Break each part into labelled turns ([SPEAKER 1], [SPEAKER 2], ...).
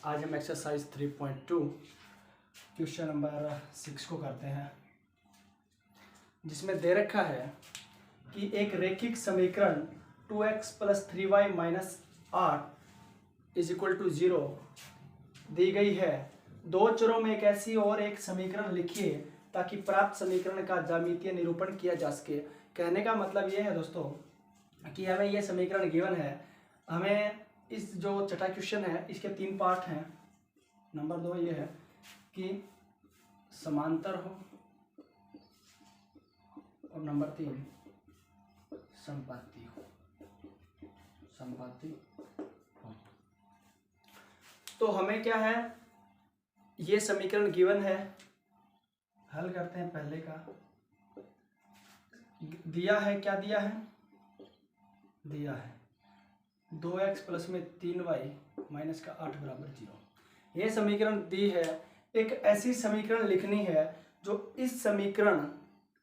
[SPEAKER 1] आज हम exercise 3.2 question number 6 को करते हैं, जिसमें दे रखा है कि एक रैखिक समीकरण 2x + 3y - 8 = 0 दी गई है। दो चरों में एक ऐसी और एक समीकरण लिखिए ताकि प्राप्त समीकरण का ज्यामितीय निरूपण किया जा सके। कहने का मतलब ये है दोस्तों कि हमें ये समीकरण गिवन है। हमें इस जो छठा क्वेश्चन है इसके 3 पार्ट हैं। नंबर 2 ये है कि समांतर हो और नंबर 3 संपाती हो। तो हमें क्या है, ये समीकरण गिवन है। हल करते हैं। पहले का दिया है, क्या दिया है, दिया है 2x + में 3y - 8 = 0। ये समीकरण दी है। एक ऐसी समीकरण लिखनी है जो इस समीकरण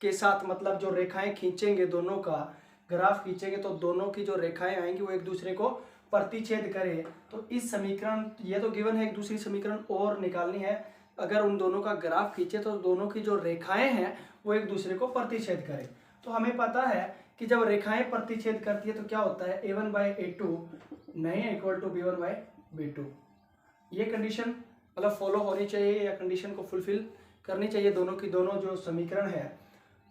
[SPEAKER 1] के साथ, मतलब जो रेखाएं खींचेंगे, दोनों का ग्राफ खींचेंगे तो दोनों की जो रेखाएं आएंगी वो एक दूसरे को प्रतिच्छेद करे। तो इस समीकरण, ये तो गिवन है, एक दूसरी समीकरण और निकालनी है। अगर उन दोनों का ग्राफ खींचे तो दोनों की जो रेखाएं हैं वो एक दूसरे को प्रतिच्छेद करे। तो हमें पता है कि जब रेखाएं प्रतिच्छेद करती है तो क्या होता है, a1/a2 नहीं है इक्वल टू b1/b2। ये कंडीशन मतलब फॉलो होनी चाहिए या कंडीशन को फुलफिल करनी चाहिए दोनों की दोनों जो समीकरण है।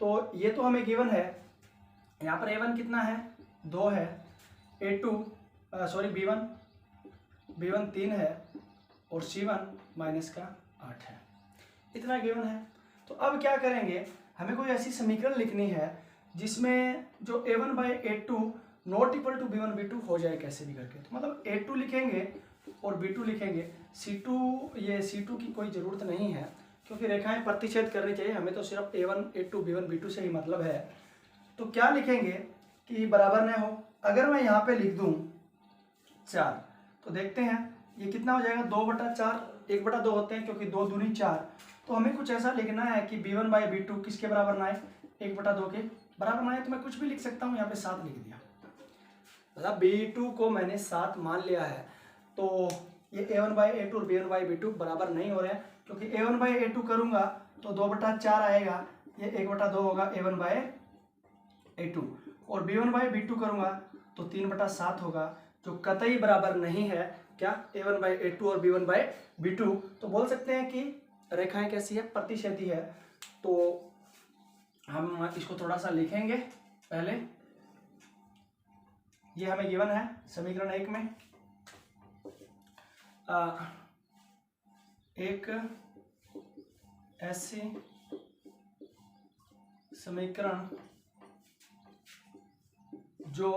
[SPEAKER 1] तो ये तो हमें गिवन है। यहाँ पर a1 कितना है, 2 है, b1 3 है और c1 - 8 है। इतना गिवन है। तो अब क्या करेंगे, हमें कोई ऐसी समीकरण लिखनी है जिसमें जो a1/a2 not equal to b1/b2 हो जाए कैसे भी करके। तो मतलब a2 लिखेंगे और b2 लिखेंगे। c2 की कोई ज़रूरत नहीं है क्योंकि रेखाएं प्रतिच्छेद करनी चाहिए। हमें तो सिर्फ a1 a2 b1 b2 से ही मतलब है। तो क्या लिखेंगे कि बराबर न हो। अगर मैं यहाँ पे लिख दूँ 4 तो देखते हैं ये कितना हो जाएगा, 2/4, 1/2 होते हैं क्योंकि 2 दूनी 4। तो हमें कुछ ऐसा लिखना है कि b1/b2 किसके बराबर ना आए, 1/2 के बराबर ना आए। तो मैं कुछ भी लिख सकता हूँ, यहाँ पे 7 लिख दिया, मतलब b2 को मैंने 7 मान लिया है। तो ये a1/a2 और b1/b2 बराबर नहीं हो रहे हैं क्योंकि a1/a2 करूँगा तो 2/4 आएगा, ये 1/2 होगा a1/a2, और b1/b2 करूँगा तो 3/7 होगा, जो कतई बराबर नहीं है क्या, a1/a2 और b1/b2। तो बोल सकते हैं कि रेखाएं कैसी है, प्रतिच्छेदी है। तो हम इसको थोड़ा सा लिखेंगे। पहले ये हमें गिवन है समीकरण 1 में एक ऐसी समीकरण जो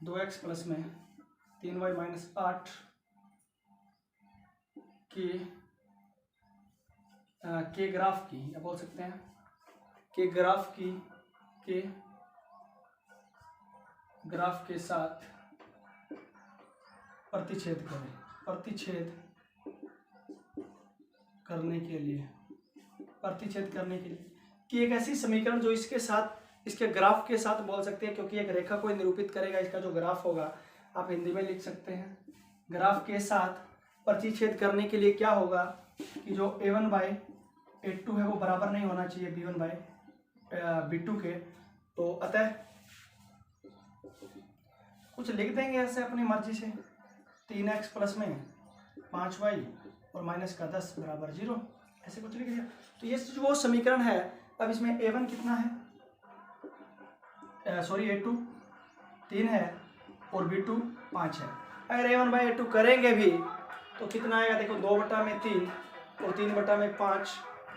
[SPEAKER 1] 2x + में 3y - 8 के ग्राफ की, या बोल सकते हैं के ग्राफ के साथ प्रतिच्छेद करने के लिए कि एक ऐसी समीकरण जो इसके साथ, इसके ग्राफ के साथ बोल सकते हैं क्योंकि एक रेखा को निरूपित करेगा। इसका जो ग्राफ होगा आप हिंदी में लिख सकते हैं। ग्राफ के साथ प्रतिच्छेद करने के लिए क्या होगा कि जो a1/a2 है वो बराबर नहीं होना चाहिए b1/b2 के। तो अतः कुछ लिख देंगे ऐसे अपनी मर्जी से, 3x + में 5y और -10 = 0, ऐसे कुछ लिख दिया। तो ये वो समीकरण है। अब इसमें a1 कितना है, a2 3 है और b2 5 है। अगर a1/a2 करेंगे भी तो कितना आएगा, देखो 2/3 और 3/5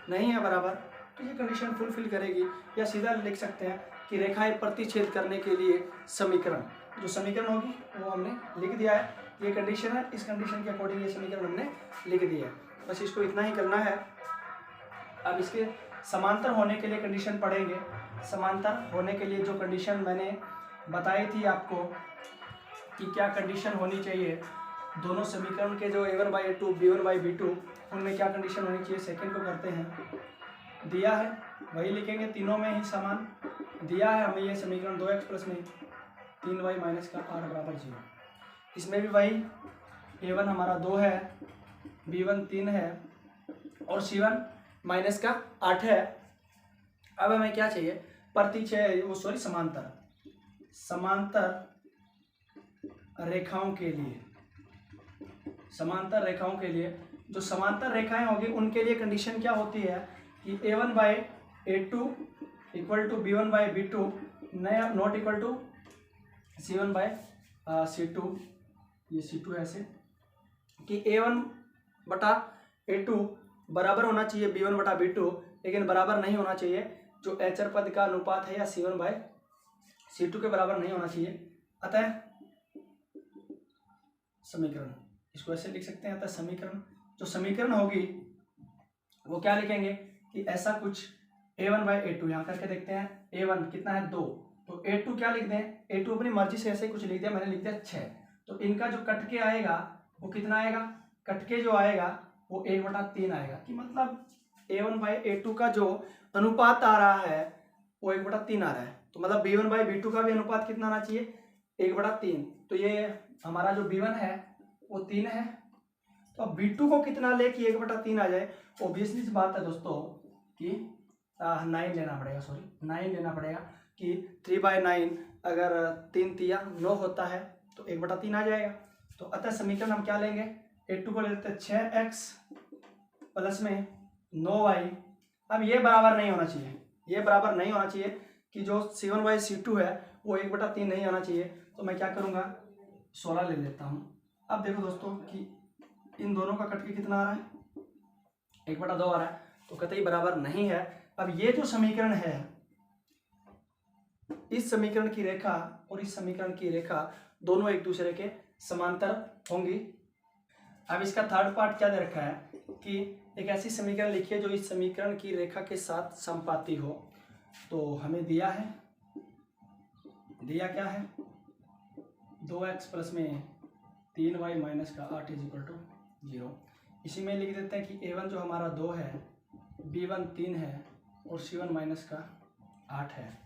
[SPEAKER 1] नहीं है बराबर। तो ये कंडीशन फुलफिल करेगी। या सीधा लिख सकते हैं कि रेखाएं प्रतिच्छेद करने के लिए समीकरण, जो समीकरण होगी वो हमने लिख दिया है। ये कंडीशन है, इस कंडीशन के अकॉर्डिंग ये समीकरण हमने लिख दिया है। बस इसको इतना ही करना है। अब इसके समांतर होने के लिए कंडीशन पढ़ेंगे। समांतर होने के लिए जो कंडीशन मैंने बताई थी आपको कि क्या कंडीशन होनी चाहिए दोनों समीकरण के, जो a1/a2 b1/b2, उनमें क्या कंडीशन होनी चाहिए। सेकंड को करते हैं। दिया है वही लिखेंगे, तीनों में ही समान दिया है हमें ये समीकरण 2x + में 3y - 8 = 0। इसमें भी वही A1 हमारा 2 है, B1 3 है और C1 माइनस का 8 है। अब हमें क्या चाहिए, समांतर रेखाओं के लिए, जो समांतर रेखाएं होगी उनके लिए कंडीशन क्या होती है कि A1/A2 equal to B1/B2 not equal to C1/C2। ये C2 है ऐसे कि A1/A2 बराबर होना चाहिए B1/B2, लेकिन बराबर नहीं होना चाहिए। जो एचर पद का अनुपात है या C1/C2 के बराबर नहीं होना चाहिए। अतः समीकरण, इसको ऐसे लिख सकते हैं, अतः समीकरण, जो समीकरण होगी वो क्या लिखेंगे कि ऐसा कुछ A1/A2 यहाँ करके देखते हैं। A1 कितना है 2, तो A2 क्या लिख दें, A2 अपनी मर्जी से ऐसे कुछ लिख दिया, मैंने लिख दिया 6। तो इनका जो कटके आएगा वो कितना आएगा, कटके जो आएगा वो 1/3 आएगा, कि मतलब A1/A2 का जो अनुपात आ रहा है वो 1/3 आ रहा है। तो मतलब B1/B2 का भी अनुपात कितना आना चाहिए, 1/3। तो ये हमारा जो B1 है वो 3 है। तो अब B2 को कितना ले कि 1/3 आ जाए, ऑब्वियसली सी बात है दोस्तों कि 9 लेना पड़ेगा कि 3/9 अगर 3 तिया 9 होता है तो 1/3 आ जाएगा। तो अतः समीकरण हम क्या लेंगे, A2 को ले लेते हैं 6x प्लस में 9y। अब ये बराबर नहीं होना चाहिए, कि जो C1/C2 है वो 1/3 नहीं आना चाहिए। तो मैं क्या करूँगा, 16 ले लेता हूँ। अब देखो दोस्तों कि इन दोनों का कटके कितना आ रहा है, 1/2 आ रहा है, तो कतई बराबर नहीं है। अब ये जो समीकरण है, इस समीकरण की रेखा और इस समीकरण की रेखा दोनों एक दूसरे के समांतर होंगी। अब इसका थर्ड पार्ट क्या दे रखा है कि एक ऐसी समीकरण लिखिए जो इस समीकरण की रेखा के साथ समपाती हो। तो हमें दिया क्या है 2x प्लस में 3y माइनस का 8 इक्वल टू 0। इसी में लिख देते हैं कि A1 जो हमारा 2 है, B1 3 है और C1 माइनस का 8 है।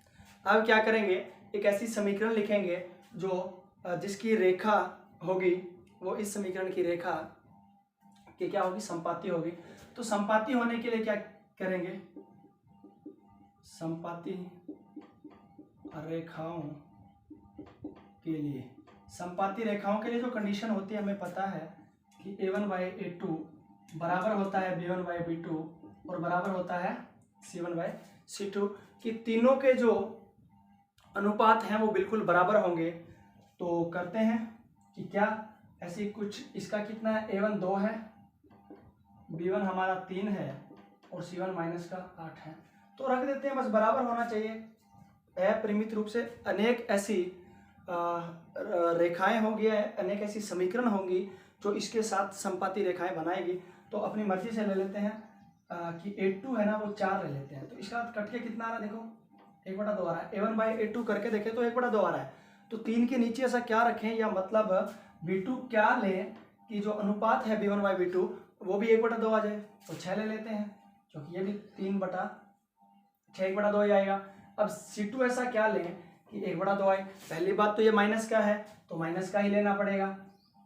[SPEAKER 1] अब क्या करेंगे, एक ऐसी समीकरण लिखेंगे जो जिसकी रेखा होगी वो इस समीकरण की रेखा की क्या होगी, समपाती होगी। तो समपाती होने के लिए क्या करेंगे, समपाती रेखाओं के लिए जो कंडीशन होती है, हमें पता है कि A1/A2 बराबर होता है B1/B2 और बराबर होता है C1/C2, कि तीनों के जो अनुपात हैं वो बिल्कुल बराबर होंगे। तो करते हैं कि क्या ऐसी कुछ, इसका कितना है, A1 2 है, B1 हमारा 3 है और C1 माइनस का 8 है। तो रख देते हैं, बस बराबर होना चाहिए। अपरिमित रूप से अनेक ऐसी रेखाएं होंगी, अनेक ऐसी समीकरण होंगी जो इसके साथ समपाती रेखाएं बनाएगी। तो अपनी मर्जी से ले लेते हैं कि A2 है ना वो 4 ले लेते हैं। तो इसका कटके कितना आ रहा है, देखो 1/2 आ रहा है। A1/A2 करके देखें तो 1/2 आ रहा है। तो 3 के नीचे ऐसा क्या रखें, या मतलब B2 क्या लें कि जो अनुपात है B1/B2 वो भी 1/2 आ जाए। तो 6 ले लेते हैं, क्योंकि ये भी 3/6 1/2 ही आएगा। अब C2 ऐसा क्या लें कि 1/2 आए। पहली बात तो ये माइनस का है तो माइनस का ही लेना पड़ेगा,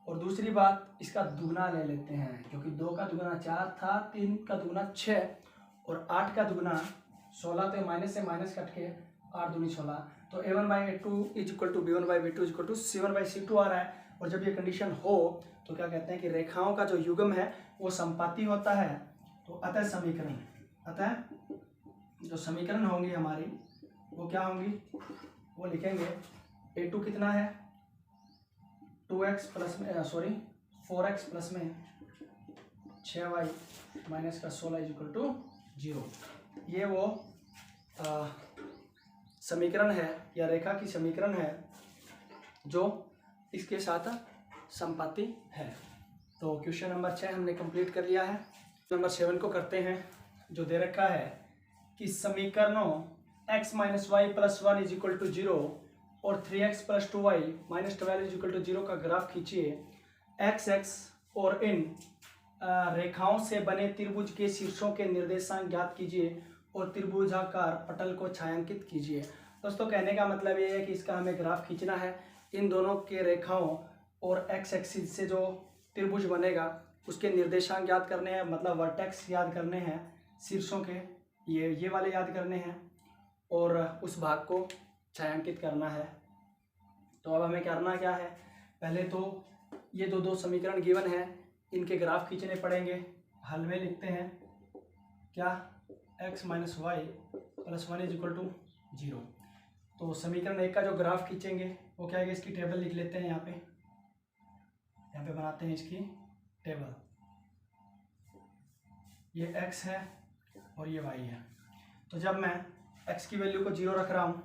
[SPEAKER 1] और दूसरी बात इसका दुगना ले लेते हैं, क्योंकि 2 का दुगना 4 था, 3 का दुगना 6 और 8 का दुगना 16। तो माइनस से माइनस कट के 8 दूनी 16। तो A1/A2 is equal to B1/B2 is equal to C1/C2 आ रहा है। और जब ये कंडीशन हो तो क्या कहते हैं कि रेखाओं का जो युग्म है वो समपाती होता है। तो अतः जो समीकरण होंगी हमारी वो क्या होंगी, वो लिखेंगे A2 कितना है 4x प्लस में 6y माइनस का 16 इज इक्वल टू 0। ये वो समीकरण है या रेखा की समीकरण है जो इसके साथ समपाती है। तो क्वेश्चन नंबर 6 हमने कंप्लीट कर लिया है। नंबर 7 को करते हैं, जो दे रखा है कि समीकरणों x minus Y plus 1 is equal to 0 और 3x plus 2y minus 12 is equal to 0 का ग्राफ खींचिए। x और इन रेखाओं से बने त्रिभुज के शीर्षों के निर्देशांक ज्ञात कीजिए और त्रिभुजाकार पटल को छायांकित कीजिए। दोस्तों कहने का मतलब ये है कि इसका हमें ग्राफ खींचना है। इन दोनों के रेखाओं और एक्स एक्सिस से जो त्रिभुज बनेगा उसके निर्देशांक याद करने हैं, मतलब वर्टेक्स याद करने हैं, शीर्षों के ये वाले याद करने हैं और उस भाग को छायांकित करना है। तो अब हमें करना क्या है, पहले तो ये दो समीकरण गिवन है, इनके ग्राफ खींचने पड़ेंगे। हल में लिखते हैं क्या, x minus Y plus 1 is equal to 0। तो समीकरण 1 का जो ग्राफ खींचेंगे वो क्या है, इसकी टेबल लिख लेते हैं। यहाँ पे बनाते हैं इसकी टेबल। ये x है और ये y है। तो जब मैं x की वैल्यू को 0 रख रहा हूँ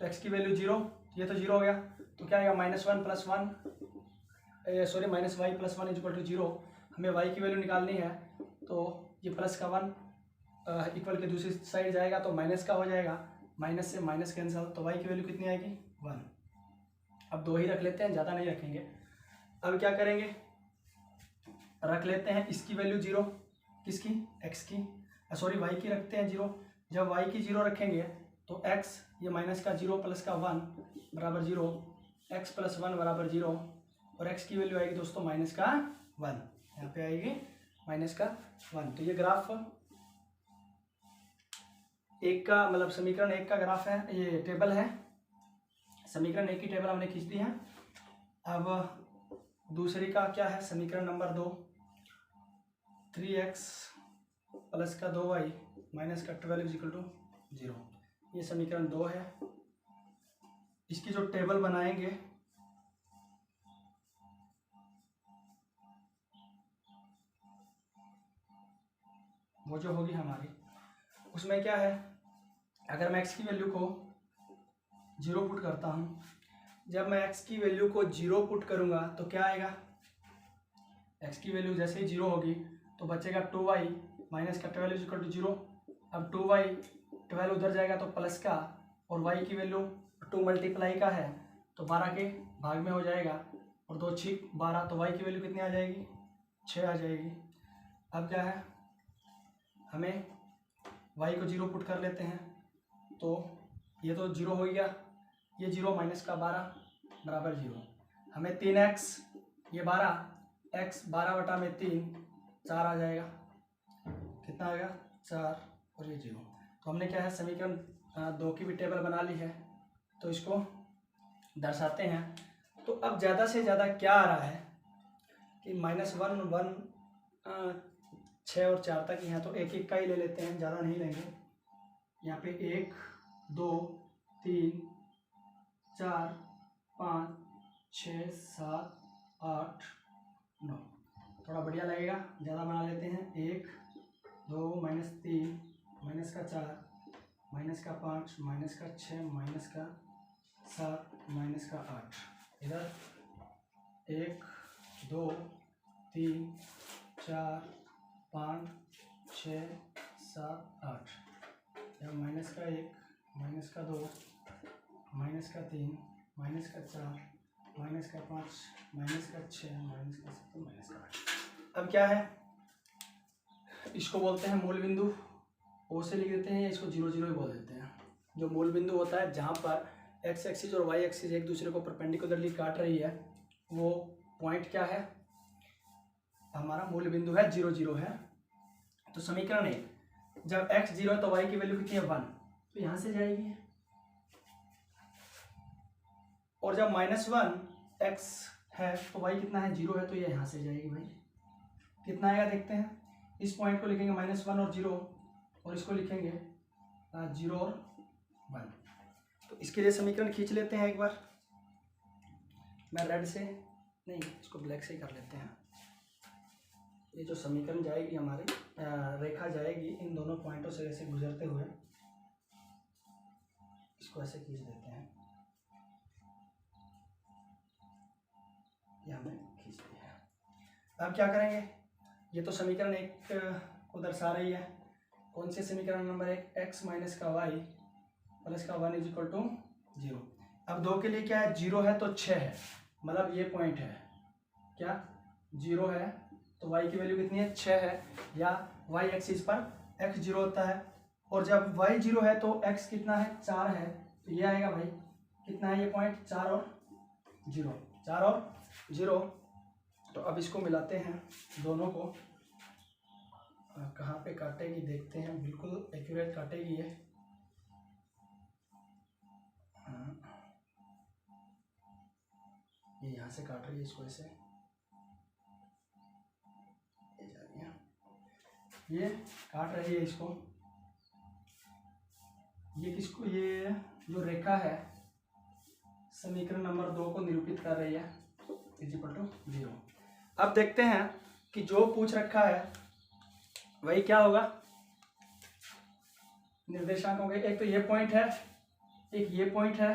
[SPEAKER 1] तो x की वैल्यू 0, ये तो 0 हो गया, तो क्या आएगा -1 plus 1 sorry minus Y plus 1 is equal to 0। हमें y की वैल्यू निकालनी है, तो ये प्लस का 1 इक्वल के दूसरी साइड जाएगा तो माइनस का हो जाएगा, माइनस से माइनस कैंसिल, तो y की वैल्यू कितनी आएगी 1। अब 2 ही रख लेते हैं, ज़्यादा नहीं रखेंगे। अब क्या करेंगे, रख लेते हैं इसकी वैल्यू 0, किसकी, x की, सॉरी y की रखते हैं 0। जब y की 0 रखेंगे तो x ये माइनस का 0 प्लस का 1 बराबर 0, x प्लस 1 बराबर 0 और x की वैल्यू आएगी दोस्तों माइनस का 1, यहाँ पे आएगी माइनस का 1। तो ये ग्राफ एक का मतलब समीकरण 1 का ग्राफ है, ये टेबल है, समीकरण 1 की टेबल हमने खींच दी है। अब दूसरी का क्या है, समीकरण नंबर 2, 3x प्लस का 2y माइनस का 12 इज इक्वल टू 0। ये समीकरण 2 है। इसकी जो टेबल बनाएंगे वो जो होगी हमारी, उसमें क्या है, अगर मैं x की वैल्यू को 0 पुट करता हूँ, जब मैं x की वैल्यू को 0 पुट करूँगा तो क्या आएगा, x की वैल्यू जैसे ही 0 होगी तो बचेगा 2y माइनस का 12 इक्वल टू 0। अब 2y 12 उधर जाएगा तो प्लस का, और y की वैल्यू 2 मल्टीप्लाई का है तो 12 के भाग में हो जाएगा, और 2 6 12, तो y की वैल्यू कितनी आ जाएगी 6 आ जाएगी। अब क्या है, हमें y को 0 पुट कर लेते हैं, तो ये तो 0 हो गया, ये 0 माइनस का 12 बराबर 0। हमें 3x ये 12, x 12 बटा में 3 4 आ जाएगा, कितना आएगा 4 और ये 0। तो हमने क्या है, समीकरण 2 की भी टेबल बना ली है, तो इसको दर्शाते हैं। तो अब ज़्यादा से ज़्यादा क्या आ रहा है कि -1 1 6 और 4 तक यहाँ, तो एक एक का ही ले लेते हैं, ज़्यादा नहीं लेंगे। यहाँ पे 1 2 3 4 5 6 7 8 9, थोड़ा बढ़िया लगेगा, ज़्यादा बना लेते हैं। 1 2 -3 माइनस का 4 माइनस का 5 माइनस का 6 माइनस का 7 माइनस का 8, इधर 1 2 3 4 5 6 7 8, यहाँ माइनस का 1 माइनस का 2 माइनस का 3 माइनस का 4 माइनस का 5 माइनस का 6 माइनस का 7 माइनस का 8। अब क्या है, इसको बोलते हैं मूल बिंदु, ओ से लिख देते हैं, या इसको 0 0 ही बोल देते हैं। जो मूल बिंदु होता है जहाँ पर x एक्सिस और y एक्सिस एक दूसरे को परपेंडिकुलरली काट रही है, वो पॉइंट क्या है, हमारा मूल बिंदु है 0 0 है। तो समीकरण 1, जब x 0 है तो y की वैल्यू कितनी है 1, तो यहाँ से जाएगी, और जब -1 x है तो y कितना है 0 है, तो ये यहाँ से जाएगी। भाई कितना आएगा देखते हैं, इस पॉइंट को लिखेंगे -1 और 0, और इसको लिखेंगे 0 और 1। तो इसके लिए समीकरण खींच लेते हैं एक बार, मैं रेड से नहीं, इसको ब्लैक से ही कर लेते हैं। ये जो समीकरण जाएगी हमारी, रेखा जाएगी इन दोनों पॉइंटों से ऐसे गुजरते हुए, इसको ऐसे खींच देते हैं, ये हमने खींच दिया है। अब क्या करेंगे, ये तो समीकरण 1 को दर्शा रही है, कौन से समीकरण नंबर 1, x माइनस का y प्लस का 1 इज इक्वल टू 0। अब 2 के लिए क्या है, 0 है तो 6 है, मतलब ये पॉइंट है, क्या 0 है तो y की वैल्यू कितनी है 6 है, या y एक्सिस पर x 0 होता है, और जब y 0 है तो x कितना है 4 है, तो ये आएगा भाई कितना है ये पॉइंट 4 और 0, 4 और 0। तो अब इसको मिलाते हैं दोनों को। कहाँ पे काटेगी देखते हैं, बिल्कुल एक्यूरेट काटेगी ये। ये यहाँ से काट रही है, इसको ऐसे ये जा रही है, ये काट रही है इसको। ये किसको, ये जो रेखा है समीकरण नंबर 2 को निरूपित कर रही है, इक्वल टू 0। अब देखते हैं कि जो पूछ रखा है वही क्या होगा, निर्देशांक होंगे। एक तो ये पॉइंट है, एक ये पॉइंट है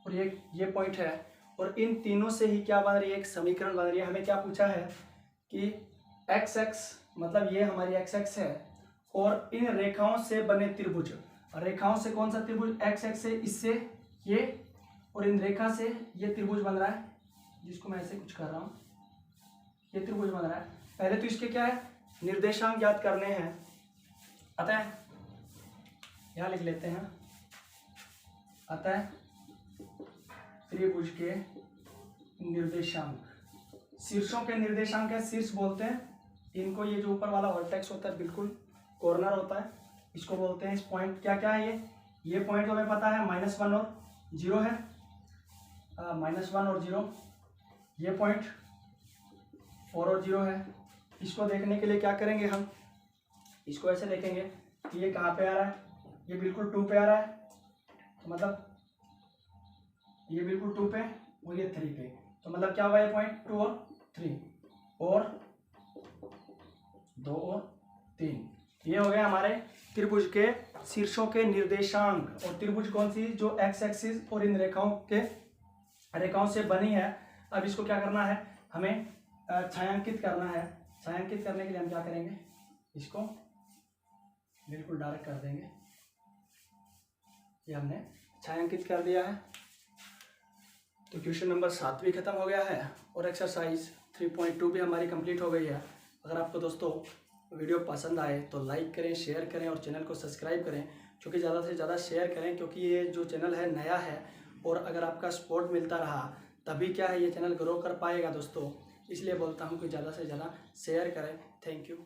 [SPEAKER 1] और एक ये पॉइंट है, और इन तीनों से ही क्या बन रही है, एक समीकरण बन रही है। हमें क्या पूछा है कि एक्स एक्स, मतलब ये हमारी एक्स एक्स है, और इन रेखाओं से बने त्रिभुज, रेखाओं से कौन सा त्रिभुज, एक्स एक्स से इससे ये, और इन रेखा से ये त्रिभुज बन रहा है, जिसको मैं ऐसे कुछ कर रहा हूँ, ये त्रिभुज बन रहा है। पहले तो इसके क्या है, निर्देशांक ज्ञात करने हैं। अतः यहाँ लिख लेते हैं, अतः त्रिभुज के निर्देशांक, शीर्षों के निर्देशांक है, शीर्ष बोलते हैं इनको। ये जो ऊपर वाला वर्टेक्स होता है, बिल्कुल कॉर्नर होता है, इसको बोलते हैं। इस पॉइंट क्या क्या है, ये पॉइंट हमें पता है -1 और 0 है, -1 और 0। ये पॉइंट 4 और 0 है। इसको देखने के लिए क्या करेंगे, हम इसको ऐसे देखेंगे कि ये कहाँ पे आ रहा है, ये बिल्कुल 2 पे आ रहा है, तो मतलब ये बिल्कुल 2 पे और ये 3 पे, तो मतलब क्या हुआ, ये पॉइंट 2 और 3 और 2 और 3, ये हो गए हमारे त्रिभुज के शीर्षों के निर्देशांक। और त्रिभुज कौन सी, जो एक्स एक्सिस और इन रेखाओं से बनी है। अब इसको क्या करना है, हमें छायांकित करना है। छायांकित करने के लिए हम क्या करेंगे, इसको बिल्कुल डायरेक्ट कर देंगे। ये हमने छायांकित कर दिया है। तो क्वेश्चन नंबर 7 भी खत्म हो गया है और एक्सरसाइज 3.2 भी हमारी कंप्लीट हो गई है। अगर आपको दोस्तों वीडियो पसंद आए तो लाइक करें, शेयर करें और चैनल को सब्सक्राइब करें, क्योंकि ज़्यादा से ज़्यादा शेयर करें, क्योंकि ये जो चैनल है नया है, और अगर आपका सपोर्ट मिलता रहा तभी क्या है ये चैनल ग्रो कर पाएगा दोस्तों। इसलिए बोलता हूँ कि ज़्यादा से ज़्यादा शेयर करें। Thank you.